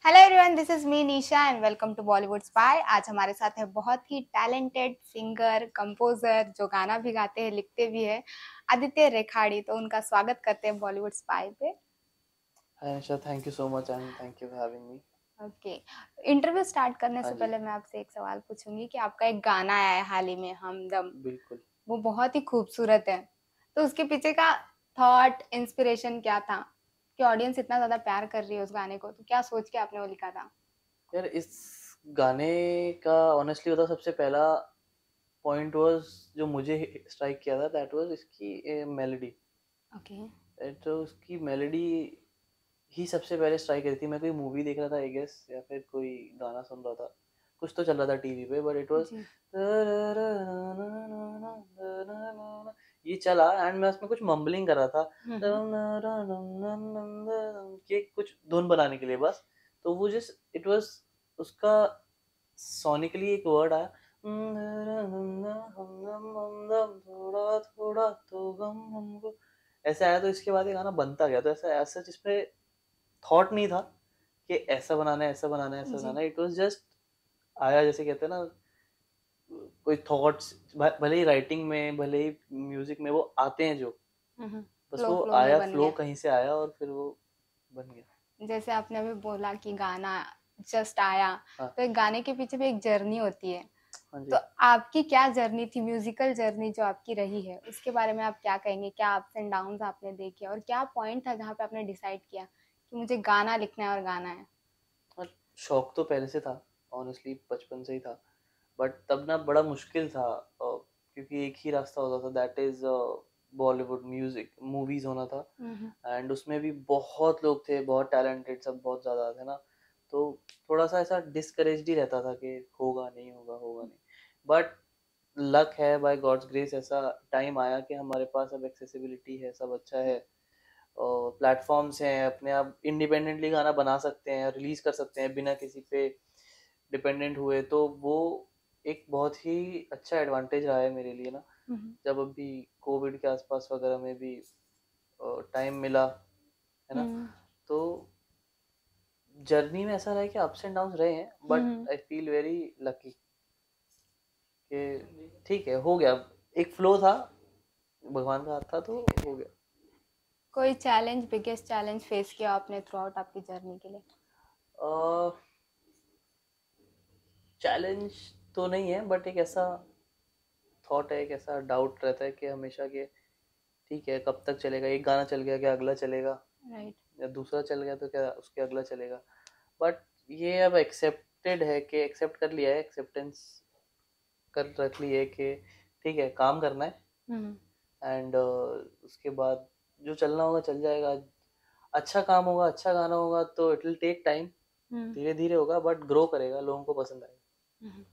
Hello everyone, this is me Nisha and welcome to Bollywood Spy. आज हमारे साथ है बहुत ही टैलेंटेड सिंगर कंपोजर जो गाना भी गाते हैं, लिखते भी है, आदित्य रेखाड़ी। तो उनका स्वागत करते हैं बॉलीवुड स्पाई पे। Hi Anisha, thank you so much and thank you for having me. Okay, interview start करने हाँ से जी, पहले मैं आपसे एक सवाल पूछूंगी कि आपका एक गाना आया है हाल ही में, हमदम। बिल्कुल। वो बहुत ही खूबसूरत है, तो उसके पीछे का थॉट, इंस्पिरेशन क्या था कि ऑडियंस इतना ज्यादा प्यार कर रही है उस गाने को? तो क्या सोच के आपने वो लिखा था? यार इस गाने का ऑनेस्टली बताओ सबसे पहला पॉइंट वाज जो मुझे स्ट्राइक किया था दैट वाज इसकी मेलोडी। ओके। तो उसकी मेलोडी ही सबसे पहले स्ट्राइक करी थी। मैं कोई मूवी देख रहा था आई गेस या फिर कोई गाना सुन रहा था, कुछ तो चल रहा था टीवी पे, बट इट वाज जी। ये चला एंड मैं उसमें कुछ मम्बलिंग कर रहा था हम्म। कि कुछ धुन बनाने के लिए बस। तो वो जस्ट इट वाज उसका सोनिकली एक वर्ड आया, थोड़ा थोड़ा तो गम हमको, ऐसे आया। तो इसके बाद ये गाना बनता गया। तो ऐसा ऐसा जिसपे थॉट नहीं था कि ऐसा बनाना है, ऐसा बनाना है, ऐसा जी। बनाना है। इट वाज जस्ट आया, जैसे कहते हैं ना, कोई थॉट्स भले ही राइटिंग में, भले ही म्यूजिक में वो आते हैं जो, बस फ्लो वो फ्लो में आया, बन फ्लो गया। कहीं से आया और फिर वो बन गया। जैसे आपने अभी बोला कि गाना जस्ट आया, हाँ, तो एक गाने के पीछे भी एक जर्नी होती है। हाँ तो जी। आपकी क्या जर्नी थी, म्यूजिकल जर्नी जो आपकी रही है, उसके बारे में आप क्या कहेंगे? क्या अप्स एंड डाउन्स आपने देखे और क्या पॉइंट था जहाँ पे आपने डिसाइड किया कि मुझे गाना लिखना है और गाना है? और शौक तो पहले से था, ऑनेस्टली बचपन से ही था। बट तब ना बड़ा मुश्किल था, क्योंकि एक ही रास्ता होता था, that is Bollywood music, movies होना था। हम्म। एंड उसमें भी बहुत लोग थे, बहुत टैलेंटेड, सब बहुत ज़्यादा थे ना। तो थोड़ा सा ऐसा डिस्करेज्ड ही रहता था कि होगा नहीं, होगा, होगा नहीं। बट लक है, बाय गॉड्स ग्रेस ऐसा टाइम आया कि हमारे पास अब एक्सेसिबिलिटी है, सब अच्छा है, और प्लेटफॉर्म्स हैं, अपने आप इंडिपेंडेंटली गाना बना सकते हैं, रिलीज कर सकते हैं बिना किसी पे डिपेंडेंट हुए। तो वो एक बहुत ही अच्छा एडवांटेज रहा है मेरे लिए ना। हम्म। जब अभी कोविड के आसपास वगैरह में भी टाइम मिला, है ना, हम्म। तो जर्नी में ऐसा रहा कि अप्स एंड डाउन्स रहे हैं, but hmm. I feel very lucky कि ठीक है, हो गया। एक फ्लो था, भगवान का हाथ था, तो हो गया। कोई चैलेंज, बिगेस्ट चैलेंज फेस किया आपने थ्रू आउट आपकी जर्नी के लिए? चैलेंज तो नहीं है, बट एक ऐसा थॉट है, एक ऐसा डाउट रहता है कि हमेशा के ठीक है, कब तक चलेगा, एक गाना चल गया, क्या अगला चलेगा? राइट। या दूसरा चल गया तो क्या उसके अगला चलेगा? बट ये अब एक्सेप्टेड है, कि एक्सेप्ट कर लिया है, एक्सेप्टेंस कर रख ली है कि ठीक है, काम करना है। हम्म। एंड उसके बाद जो चलना होगा चल जाएगा। अच्छा काम होगा, अच्छा गाना होगा, तो इट विल टेक टाइम, हम्म। धीरे धीरे होगा, बट ग्रो करेगा, लोगों को पसंद आएगा। हम्म।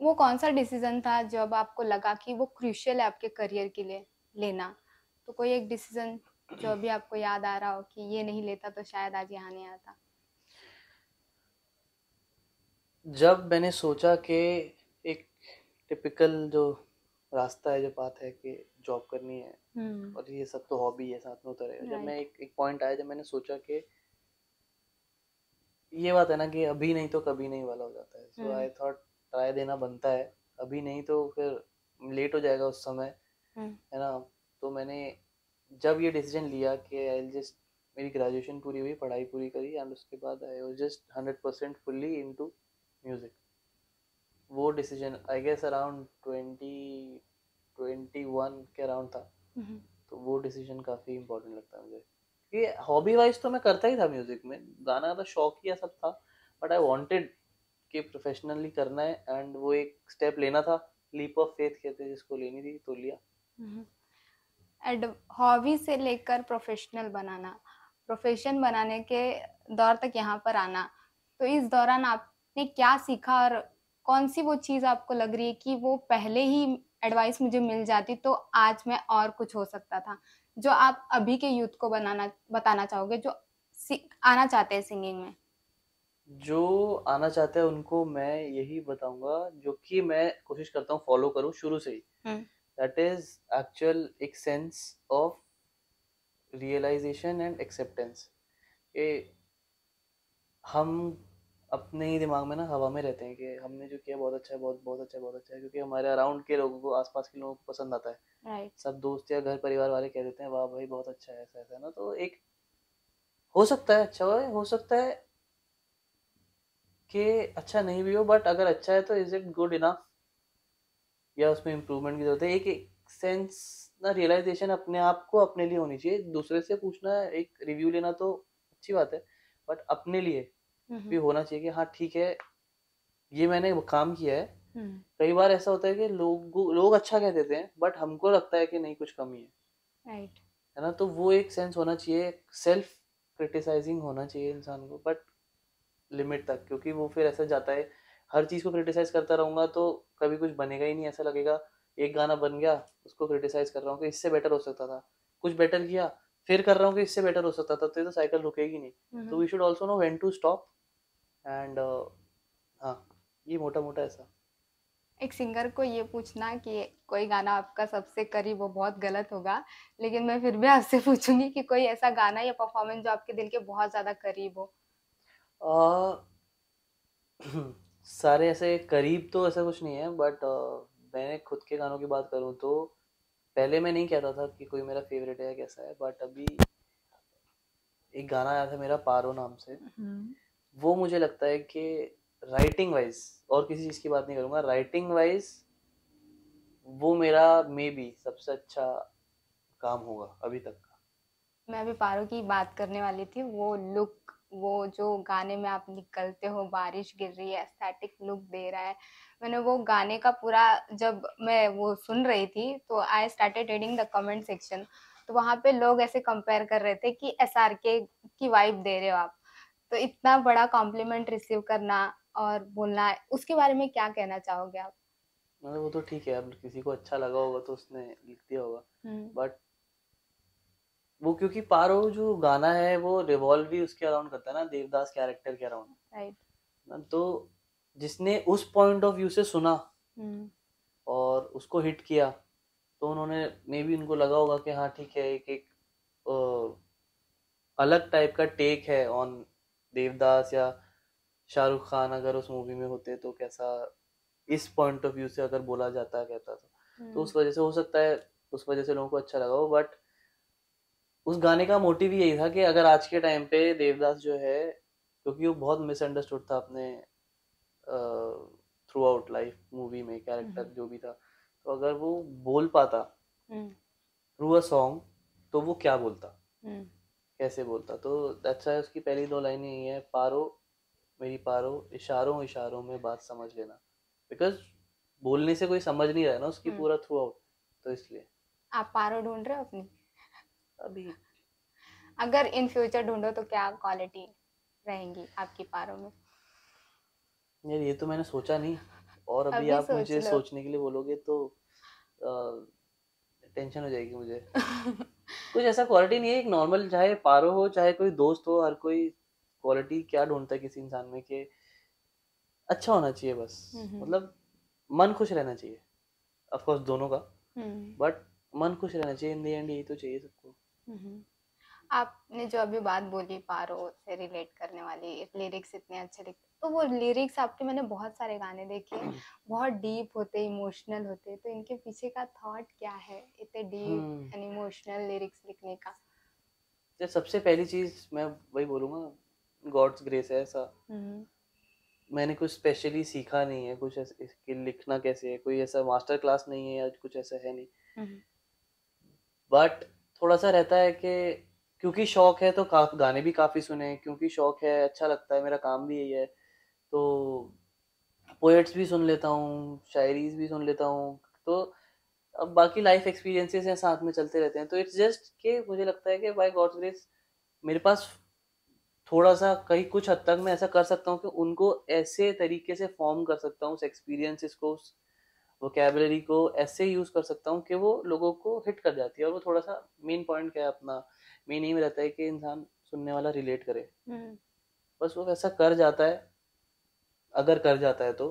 वो कौन सा डिसीजन था जब आपको लगा कि वो क्रूशियल है आपके करियर के लिए लेना? तो कोई एक डिसीजन जो अभी आपको याद आ रहा हो कि ये नहीं लेता तो शायद आज यहाँ नहीं आता? जब मैंने सोचा कि एक टिपिकल जो रास्ता है, जो बात है कि जॉब करनी है हम्म। और ये सब तो हॉबी है, साथ में होता रहेगा। जब मैं राइट। एक एक पॉइंट आया जब मैंने सोचा कि ये बात है ना कि अभी नहीं तो कभी नहीं वाला हो जाता है, सो हम्म। आई थॉट ट्राई देना बनता है। अभी नहीं तो फिर लेट हो जाएगा उस समय, हम्म। है ना। तो मैंने जब ये डिसीजन लिया कि आई जस्ट, मेरी ग्रेजुएशन पूरी हुई, पढ़ाई पूरी करी, एंड उसके बाद I was just 100% fully into music. वो डिसीजन आई गेस अराउंड 2021 के अराउंड था। हम्म। तो वो डिसीजन काफ़ी इंपॉर्टेंट लगता है मुझे। ये हॉबी वाइज तो मैं करता ही था म्यूजिक में, गाना का शौक ही सब था, बट आई वांटेड कि प्रोफेशनली करना है, एंड वो एक स्टेप लेना था। लीप ऑफ फेथ कहते हैं जिसको, लेनी थी तो लिया। हम्म। एड हॉबी से लेकर प्रोफेशनल बनाना, प्रोफेशन बनाने के दौर तक यहाँ पर आना, तो इस दौरान आपने क्या सीखा और कौन सी वो चीज़ आपको लग रही है कि वो पहले ही एडवाइस मुझे मिल जाती तो आज मैं और कुछ हो सकता था, जो आप अभी के यूथ को बनाना बताना चाहोगे जो आना चाहते हैं सिंगिंग में? जो आना चाहते हैं उनको मैं यही बताऊंगा, जो कि मैं कोशिश करता हूँ फॉलो करूँ शुरू से ही। हम्म। दैट इज एक्चुअल एक sense of realisation and acceptance. हम अपने ही दिमाग में ना हवा में रहते हैं कि हमने जो किया बहुत अच्छा है, बहुत बहुत अच्छा है, बहुत अच्छा है, क्योंकि हमारे अराउंड के लोगों को, आसपास के लोगों को पसंद आता है। राइट। सब दोस्त या घर परिवार वाले कह देते हैं वाह भाई बहुत अच्छा है, ऐसा ऐसा है ना, तो एक हो सकता है अच्छा हो सकता है कि अच्छा नहीं भी हो, बट अगर अच्छा है तो इज इट गुड इनफ, या उसमें इम्प्रूवमेंट की जरूरत है। एक सेंस ना रियलाइजेशन अपने आप को अपने लिए होनी चाहिए। दूसरे से पूछना, एक रिव्यू लेना तो अच्छी बात है, बट अपने लिए भी होना चाहिए कि हाँ ठीक है, ये मैंने वो काम किया है। कई बार ऐसा होता है कि लोग अच्छा कह देते हैं, बट हमको लगता है कि नहीं कुछ कमी राइट। है ना, तो वो एक सेंस होना चाहिए, सेल्फ क्रिटिसाइजिंग होना चाहिए इंसान को, बट लिमिट तक, क्योंकि वो फिर ऐसा जाता है, हर चीज को क्रिटिसाइज करता रहूंगा तो कभी कुछ बनेगा ही नहीं। ऐसा लगेगा एक गाना बन गया, उसको क्रिटिसाइज कर रहा हूँ कि इससे बेटर हो सकता था, कुछ बेटर किया, फिर कर रहा हूँ कि इससे बेटर हो सकता था, तो ये तो साइकिल रुकेगी नहीं। तो we should also know when to stop and हाँ, ये मोटा मोटा ऐसा। एक सिंगर को ये पूछना कि कोई गाना आपका सबसे करीब हो, बहुत गलत होगा, लेकिन मैं फिर भी आपसे पूछूंगी कि कोई ऐसा गाना या परफॉर्मेंस जो आपके दिल के बहुत ज्यादा करीब हो। आ, सारे ऐसे करीब तो ऐसा कुछ नहीं है, बट मैंने खुद के गानों की बात करूँ तो पहले मैं नहीं कहता था कि कोई मेरा फेवरेट है या कैसा है, बट अभी एक गाना आया था मेरा पारो नाम से। वो मुझे लगता है कि राइटिंग वाइज, और किसी चीज़ की बात नहीं करूँगा, राइटिंग वाइज वो मेरा मे बी सबसे अच्छा काम होगा अभी तक का। मैं अभी पारो की बात करने वाली थी। वो लुक, वो जो गाने में आप निकलते हो, बारिश गिर रही है, एस्थेटिक लुक दे रहा है। मैंने वो गाने का पूरा, जब मैं वो सुन रही थी तो I started reading the comment section. तो वहां पे लोग ऐसे कंपेयर कर रहे थे कि एसआरके की वाइब दे रहे हो आप। तो इतना बड़ा कॉम्प्लीमेंट रिसीव करना और बोलना, उसके बारे में क्या कहना चाहोगे आप? मतलब वो तो ठीक है, अब किसी को अच्छा लगा होगा तो उसने लिख दिया होगा, बट वो क्योंकि पारो जो गाना है वो रिवॉल्व भी उसके अराउंड करता है ना, देवदास कैरेक्टर के अराउंड राइट। ना, तो जिसने उस पॉइंट ऑफ व्यू से सुना और उसको हिट किया, तो उन्होंने मे बी उनको लगा होगा कि हाँ ठीक है, एक एक अलग टाइप का टेक है ऑन देवदास, या शाहरुख खान अगर उस मूवी में होते तो कैसा, इस पॉइंट ऑफ व्यू से अगर बोला जाता है कहता तो उस वजह से हो सकता है, उस वजह से लोगों को अच्छा लगा हो। बट उस गाने का मोटिव ही यही था कि अगर आज के टाइम पे देवदास जो है, क्योंकि वो बहुत मिसअंडरस्टूड था अपने थ्रू आउट लाइफ, मूवी में कैरेक्टर जो भी था, तो अगर वो बोल पाता थ्रू अ सॉन्ग, तो वो क्या बोलता, कैसे बोलता, तो दैट्स व्हाई उसकी पहली दो लाइनें यही है, पारो मेरी पारो, इशारों इशारों में बात समझ लेना, बिकॉज बोलने से कोई समझ नहीं रहा है ना उसकी पूरा थ्रू आउट, तो इसलिए। आप पारो ढूंढ रहे हो अपनी? अभी अगर इन फ्यूचर ढूंढो तो क्या क्वालिटी रहेंगी आपकी पारो में? यार ये तो मैंने सोचा नहीं, और अभी अभी आप सोच मुझे लो। सोचने के लिए बोलोगे तो टेंशन हो जाएगी मुझे। कुछ ऐसा क्वालिटी नहीं है, एक नॉर्मल, चाहे पारो हो चाहे कोई दोस्त हो, हर कोई क्वालिटी क्या ढूंढता है किसी इंसान में, कि अच्छा होना चाहिए बस, मतलब मन खुश रहना चाहिए, ऑफ कोर्स दोनों का, बट मन खुश रहना चाहिए, इन द एंड यही तो चाहिए सबको। आपने जो अभी बात बोली पारो से रिलेट करने वाली, लिरिक्स इतने अच्छे लिखते, तो वो लिरिक्स आपके, मैंने बहुत सारे गाने देखे, बहुत डीप होते, इमोशनल होते, तो इनके पीछे का थॉट क्या है इतने डीप एंड इमोशनल लिरिक्स लिखने का? तो सबसे पहली चीज मैं वही बोलूंगा, गॉड्स ग्रेस है ऐसा। मैंने कुछ स्पेशली सीखा नहीं है, कुछ ऐसे इसके लिखना कैसे है, कोई ऐसा मास्टर क्लास नहीं है या कुछ ऐसा है नहीं, बट थोड़ा सा रहता है कि क्योंकि शौक है तो गाने भी काफी सुने, क्योंकि शौक है अच्छा लगता है, मेरा काम भी यही है, तो पोएट्स भी सुन लेता हूँ, शायरीज भी सुन लेता हूँ, तो अब बाकी लाइफ एक्सपीरियंसेस हैं साथ में चलते रहते हैं, तो इट्स जस्ट कि मुझे लगता है कि बाय गॉड्स ग्रेस मेरे पास थोड़ा सा कहीं कुछ हद तक मैं ऐसा कर सकता हूँ कि उनको ऐसे तरीके से फॉर्म कर सकता हूँ, उस एक्सपीरियंसेस को, उस वोकेबलरी को ऐसे यूज कर सकता हूँ कि वो लोगों को हिट कर जाती है। और वो थोड़ा सा मेन पॉइंट क्या है अपना, मेन एम रहता है कि इंसान सुनने वाला रिलेट करे, बस वो वैसा कर जाता है, अगर कर जाता है तो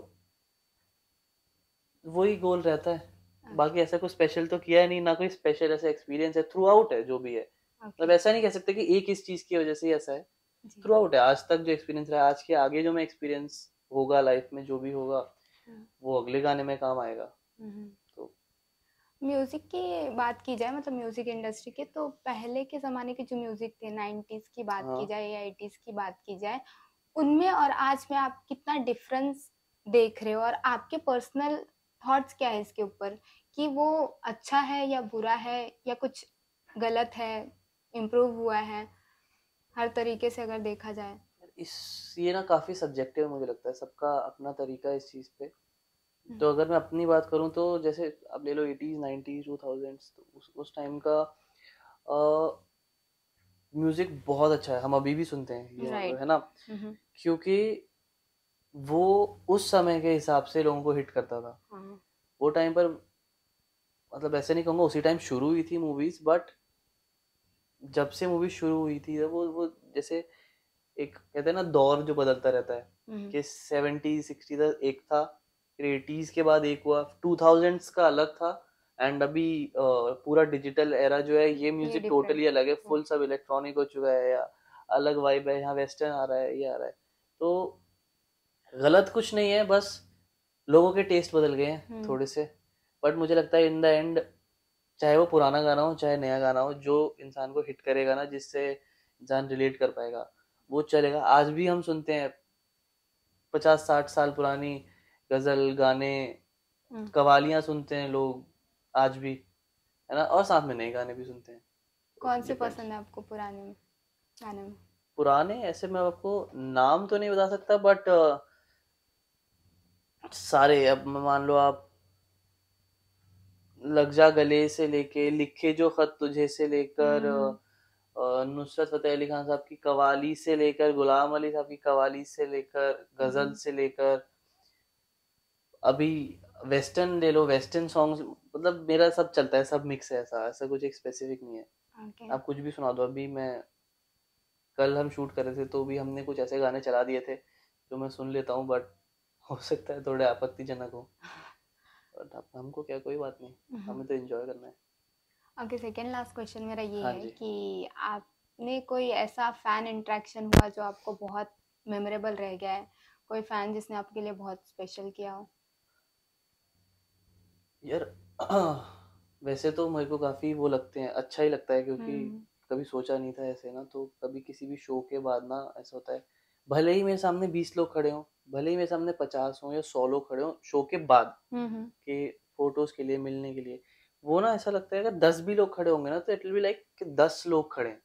वही गोल रहता है। बाकी ऐसा कुछ स्पेशल तो किया है नहीं, ना कोई स्पेशल ऐसा एक्सपीरियंस है, थ्रू आउट है जो भी है, मतलब ऐसा नहीं कह सकते कि एक इस चीज की वजह से ही ऐसा है, जी। थ्रू आउट है, आज तक जो एक्सपीरियंस रहा है, आज के आगे जो मैं एक्सपीरियंस होगा लाइफ में, जो भी होगा हम्म, वो अगले गाने में काम आएगा। हम्म। तो म्यूजिक की बात की जाए, मतलब म्यूजिक इंडस्ट्री के, तो पहले के जमाने के जो म्यूजिक थे, 90s की बात की हाँ, जाए या 80s की बात की जाए, उनमें और आज में आप कितना डिफरेंस देख रहे हो, और आपके पर्सनल थॉट्स क्या है इसके ऊपर, कि वो अच्छा है या बुरा है या कुछ गलत है, इम्प्रूव हुआ है, हर तरीके से अगर देखा जाए। इस ये ना काफी सब्जेक्टिव है, मुझे लगता है सबका अपना तरीका है इस चीज पे। हम्म, तो अगर मैं अपनी बात करूं तो जैसे अब ले लो 80s 90s 2000s, तो उस टाइम का म्यूजिक बहुत अच्छा है, हम अभी भी सुनते हैं, ये मान लो, राइट। है ना? हम्म। क्योंकि वो उस समय के हिसाब से लोगों को हिट करता था। हाँ। वो टाइम पर, मतलब ऐसे नहीं कहूँगा उसी टाइम शुरू हुई थी मूवीज, बट जब से मूवी शुरू हुई थी वो जैसे एक कहते हैं ना दौर जो बदलता रहता है, हम्म। कि 70s 60s एक था, फिर 80s के बाद एक हुआ, 2000s का अलग था, एंड अभी पूरा डिजिटल एरा जो है, ये ये म्यूजिक डिफरेंट। टोटली अलग है, फुल सब इलेक्ट्रॉनिक हो चुका है, या अलग वाइब है, यहाँ वेस्टर्न आ रहा है, ये आ रहा है। तो गलत कुछ नहीं है, बस लोगों के टेस्ट बदल गए हैं हम्म। थोड़े से। बट मुझे लगता है इन द एंड, चाहे वो पुराना गाना हो चाहे नया गाना हो, जो इंसान को हिट करेगा ना, जिससे इंसान रिलेट कर पाएगा, वो चलेगा। आज भी हम सुनते हैं 50 60 साल पुरानी गजल गाने, हम्म। कवालियां सुनते हैं लोग आज भी, है ना? और साथ में नए गाने भी सुनते हैं। कौन से डिपेंड्स। पसंद है आपको पुराने में, गाने में? पुराने ऐसे मैं आपको नाम तो नहीं बता सकता, बट सारे, अब मान लो आप, लग जा गले से लेके, लिखे जो खत तुझे से लेकर, हम्म। नुसरत फतेह अली खान साहब की कवाली से लेकर, गुलाम अली साहब की कवाली से लेकर, गजल हम्म। से लेकर, अभी वेस्टर्न ले लो, वेस्टर्न सॉन्ग्स, मतलब मेरा सब चलता है, सब मिक्स है, ऐसा ऐसा कुछ एक स्पेसिफिक नहीं है। ओके। आप कुछ भी सुना दो। अभी मैं, कल हम शूट कर रहे थे तो भी हमने कुछ ऐसे गाने चला दिए थे जो मैं सुन लेता हूँ, बट हो सकता है थोड़े आपत्तिजनक हो, बट अब हमको क्या, कोई बात नहीं, हमें तो एंजॉय करना है। ओके, सेकेंड लास्ट क्वेश्चन मेरा ये हाँ है जी। कि आपने कोई ऐसा फैन इंटरेक्शन हुआ जो आपको बहुत मेमोरेबल रह गया है, कोई फैन जिसने आपके लिए बहुत स्पेशल किया हो? यार वैसे तो मेरे को काफ़ी वो लगते हैं, अच्छा ही लगता है, क्योंकि हम्म। कभी सोचा नहीं था ऐसे ना, तो कभी किसी भी शो के बाद ना ऐसा होता है, भले ही मेरे सामने 20 लोग खड़े हों, भले ही मेरे सामने 50 हों या 100 लोग खड़े हों शो के बाद, हम्म। के फोटोज के लिए, मिलने के लिए, वो ना ऐसा लगता है अगर 10 भी लोग खड़े होंगे ना, तो इट विल बी लाइक कि 10 लोग खड़े हैं,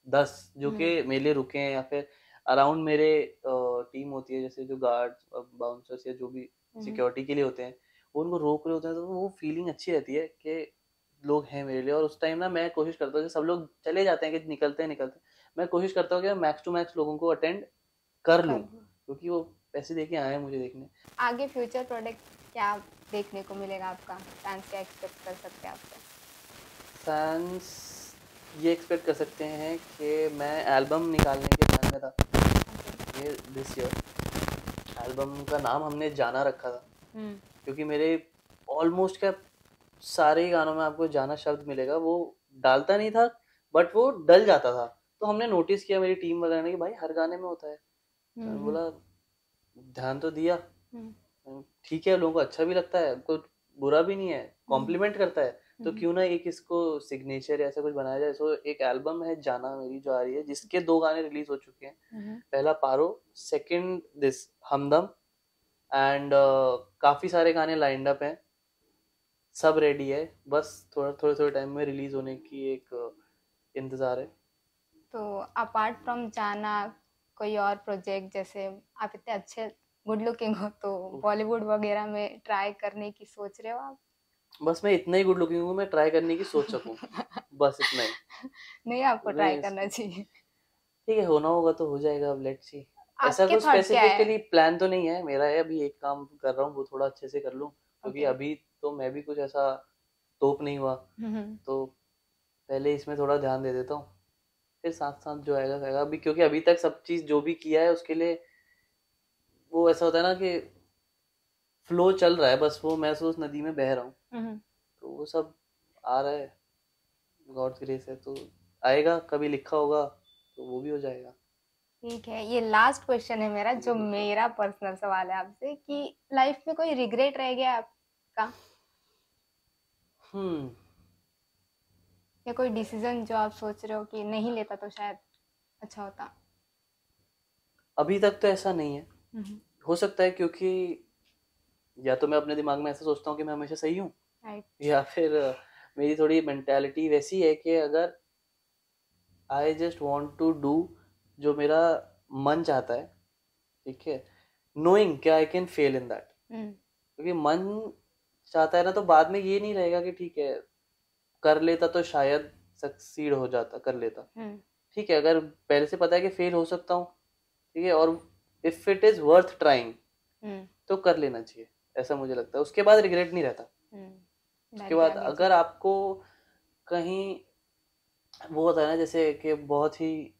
10 जो कि हम्म। मेरे लिए रुके हैं, या फिर अराउंड मेरे टीम होती है, जैसे जो गार्ड्स बाउंसर्स या जो भी हम्म। सिक्योरिटी के लिए होते हैं, वो उनको रोक रहे होते हैं, तो वो फीलिंग अच्छी रहती है कि लोग हैं मेरे लिए। और उस टाइम ना मैं कोशिश करता हूँ कि सब लोग चले जाते हैं, कि निकलते हैं, मैं कोशिश करता हूँ कि मैक्स टू मैक्स लोगों को अटेंड कर लूँ, कर लो। क्योंकि वो पैसे दे के आए हैं मुझे देखने। आगे फ्यूचर प्रोडक्ट क्या देखने को मिलेगा आपका? फैंस क्या एक्सपेक्ट कर सकते हैं आपसे? फैंस ये एक्सपेक्ट कर सकते हैं कि मैं एल्बम निकालने के प्लान में था, ओके। ये दिस ईयर। एल्बम का नाम हमने जाना रखा था, हम्म। क्योंकि मेरे ऑलमोस्ट क्या सारे ही गानों में आपको जाना शब्द मिलेगा, वो डालता नहीं था, बट वो डल जाता था। तो हमने नोटिस किया, मेरी टीम वगैरह ने, कि भाई हर गाने में होता है। तो मैंने हम्म। बोला, ध्यान तो दिया, हम्म। ठीक है, लोगों को अच्छा भी लगता है, कोई बुरा भी नहीं है, हम्म। कॉम्प्लीमेंट करता है, तो हम्म। क्यों ना एक इसको सिग्नेचर ऐसा कुछ बनाया जाए। सो एक एल्बम है जाना मेरी जो आ रही है, जिसके 2 गाने रिलीज हो चुके हैं। हम्म। पहला पारो, सेकंड दिस हमदम, एंड काफी सारे गाने लाइंड अप हैं, सब रेडी है, बस थोड़ा थोड़े थोड़े टाइम में रिलीज होने की एक इंतजार है। तो अपार्ट फ्रॉम जाना, कोई और प्रोजेक्ट, जैसे आप इतने अच्छे गुड लुकिंग हो, तो बॉलीवुड वगैरह में ट्राई करने की सोच रहे हो आप? बस मैं इतना ही गुड लुकिंग हूँ, मैं ट्राई करने की सोच सकूं, बस इतना ही। नहीं, आपको ट्राई नहीं, करना चाहिए। ठीक है, होना होगा तो हो जाएगा, अब लेट्स सी। ऐसा आपके कुछ थॉट क्या है? स्पेसिफिकली प्लान तो नहीं है मेरा, है अभी एक काम कर रहा हूँ, वो थोड़ा अच्छे से कर लूँ, क्योंकि ओके। अभी तो मैं भी कुछ ऐसा तोप नहीं हुआ, हम्म। तो पहले इसमें थोड़ा ध्यान दे देता हूँ, फिर साथ साथ जो आएगा आएगा। अभी क्योंकि अभी तक सब चीज़ जो भी किया है उसके लिए, वो ऐसा होता है ना कि फ्लो चल रहा है, बस वो मैं उस नदी में बह रहा हूँ, हम्म। तो वो सब आ रहा है, गॉड्स ग्रेस है, तो आएगा, कभी लिखा होगा तो वो भी हो जाएगा। ठीक है, ये लास्ट क्वेश्चन है मेरा, जो बिल्कुल। मेरा पर्सनल सवाल है आपसे कि लाइफ में कोई रिग्रेट रह गया आपका, हम्म या कोई डिसीजन जो आप सोच रहे हो कि नहीं लेता तो शायद अच्छा होता? अभी तक तो ऐसा नहीं है। हम्म। हो सकता है क्योंकि या तो मैं अपने दिमाग में ऐसा सोचता हूँ कि मैं हमेशा सही हूँ, राइट। या फिर मेरी थोड़ी मेंटालिटी वैसी है कि अगर I just want to do जो मेरा मन चाहता है, ठीक है, नोइंग कि I can fail in that. Hmm. क्योंकि मन चाहता है ना, तो बाद में ये नहीं रहेगा कि ठीक है कर लेता तो शायद सक्सीड हो जाता, कर लेता। हम्म। ठीक है, अगर पहले से पता है कि फेल हो सकता हूँ, ठीक है, और if it is worth trying hmm. तो कर लेना चाहिए, ऐसा मुझे लगता है। उसके बाद रिग्रेट नहीं रहता। डर उसके के बाद आगे अगर जीत। आपको कहीं वो होता है ना, जैसे कि बहुत ही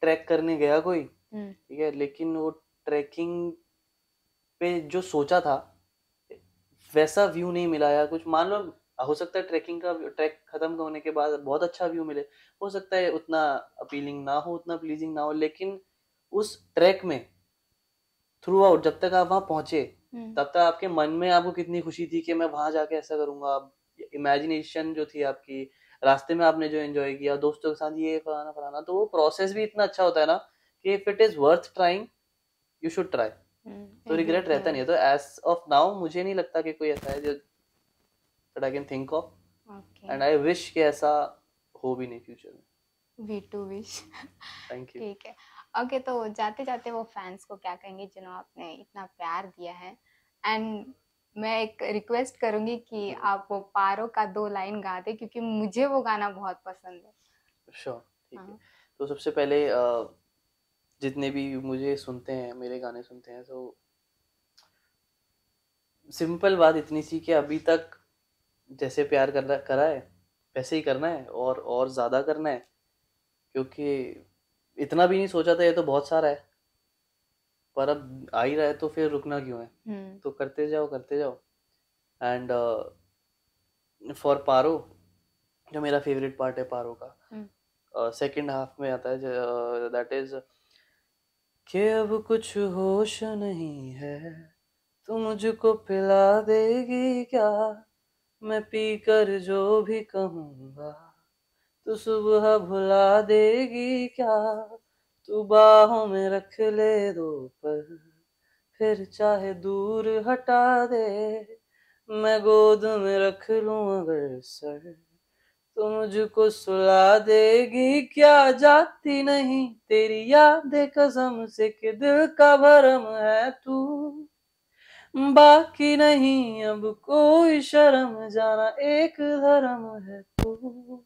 ट्रैक करने गया कोई, हम्म। ठीक है, लेकिन वो ट्रैकिंग पे जो सोचा था वैसा व्यू नहीं मिला, या कुछ मान लो, हो सकता है ट्रैकिंग का ट्रैक खत्म होने के बाद बहुत अच्छा व्यू मिले, हो सकता है उतना अपीलिंग ना हो, उतना प्लीजिंग ना हो, लेकिन उस ट्रैक में थ्रू आउट जब तक आप वहां पहुंचे, हम्म। तब तक आपके मन में आपको कितनी खुशी थी कि मैं वहां जाके ऐसा करूंगा। इमेजिनेशन जो थी आपकी, रास्ते में आपने जो एंजॉय किया दोस्तों के साथ, ये फलाना फलाना, तो वो प्रोसेस भी इतना अच्छा होता है ना कि if it is worth trying you should try. तो रिग्रेट एग्जैक्टली रहता भाई। नहीं है। तो एज ऑफ नाउ मुझे नहीं लगता कि कोई ऐसा है जो that I can think of, okay. And I wish कि ऐसा हो भी नहीं फ्यूचर में। We too wish. Thank you. ठीक है। ओके, तो जाते जाते वो फैंस को क्या कहेंगे जिन्होंने आपने इतना प्यार दिया है? एंड मैं एक रिक्वेस्ट करूंगी कि आप वो पारो का 2 लाइन गा दे, क्योंकि मुझे वो गाना बहुत पसंद है। श्योर, ठीक है। हाँ। तो सबसे पहले जितने भी मुझे सुनते हैं, मेरे गाने सुनते हैं, तो सिंपल बात इतनी सी कि अभी तक जैसे प्यार करना करा है वैसे ही करना है, और ज़्यादा करना है। क्योंकि इतना भी नहीं सोचा था, ये तो बहुत सारा है, पर अब आ ही रहा है तो फिर रुकना क्यों है। हम्म। तो करते जाओ करते जाओ। एंड फॉर पारो, जो मेरा फेवरेट पार्ट है पारो हम्म। का, सेकंड हाफ में आता है, दैट इज कि अब कुछ होश नहीं है, तू मुझको पिला देगी क्या, मैं पी कर जो भी कहूँगा, तू सुबह भुला देगी क्या, तू बाहों में रख ले दो पर, फिर चाहे दूर हटा दे, मैं गोद में रख लूं अगर सर, तो मुझको सुला देगी क्या, जाती नहीं तेरी यादें कसम से कि दिल का भरम है तू, बाकी नहीं अब कोई शर्म, जाना एक धर्म है तू,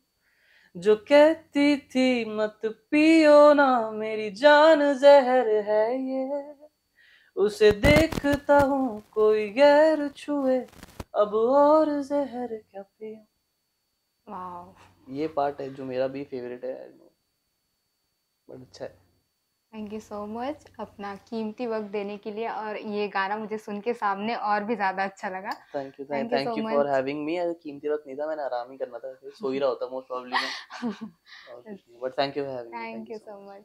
जो कहती थी मत पियो ना मेरी जान जहर है ये, उसे देखता हूँ कोई गैर छुए, अब और जहर क्या पियो। वाह। ये पार्ट है जो मेरा भी फेवरेट है, बट अच्छा है। थैंक यू सो मच अपना कीमती वक्त देने के लिए, और ये गाना मुझे सुन के सामने और भी ज़्यादा अच्छा लगा। Thank you, thank you thank so you for much. Having me. कीमती वक्त नहीं था, मैंने आराम ही करना था, सो ही रहा होता मोस्ट प्रॉब्ली मैं, और कुछ नहीं, but thank you for having me, thank thank you you so so much. Much.